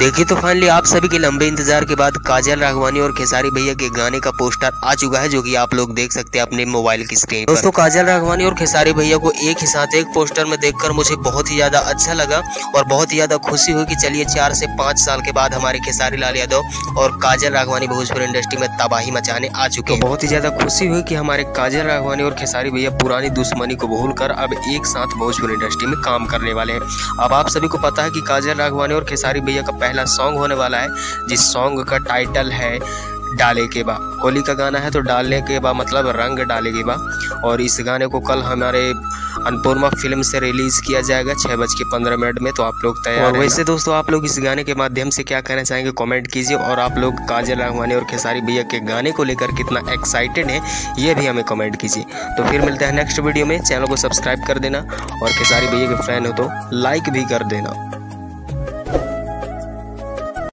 देखिए तो फाइनली आप सभी के लंबे इंतजार के बाद काजल राघवानी और खेसारी भैया के गाने का पोस्टर आ चुका है, जो कि आप लोग देख सकते हैं अपने मोबाइल की स्क्रीन पर। दोस्तों काजल राघवानी और खेसारी भैया को एक ही साथ एक पोस्टर में देखकर मुझे बहुत ही ज्यादा अच्छा लगा और बहुत ही ज्यादा खुशी हुई कि चलिए 4 से 5 साल के बाद हमारे खेसारी लाल यादव और काजल राघवानी भोजपुरी इंडस्ट्री में तबाही मचाने आ चुके हैं। बहुत ही ज्यादा खुशी हुई कि हमारे काजल राघवानी और खेसारी भैया पुरानी दुश्मनी को भूलकर अब एक साथ भोजपुरी इंडस्ट्री में काम करने वाले हैं। अब आप सभी को पता है कि काजल राघवानी और खेसारी भैया का पहला सॉन्ग होने वाला है, जिस सॉन्ग का टाइटल है डाले के बा। होली का गाना है तो डालने के बा मतलब रंग डाले के बा। और इस गाने को कल हमारे अनुपमा फिल्म से रिलीज किया जाएगा 6:15 में, तो आप लोग तैयार हैं। वैसे दोस्तों आप लोग इस गाने के माध्यम से क्या कहना चाहेंगे कमेंट कीजिए, और आप लोग काजल राघवानी और खेसारी भैया के गाने को लेकर कितना एक्साइटेड है ये भी हमें कमेंट कीजिए। तो फिर मिलते हैं नेक्स्ट वीडियो में। चैनल को सब्सक्राइब कर देना और खेसारी भैया के फैन हो तो लाइक भी कर देना।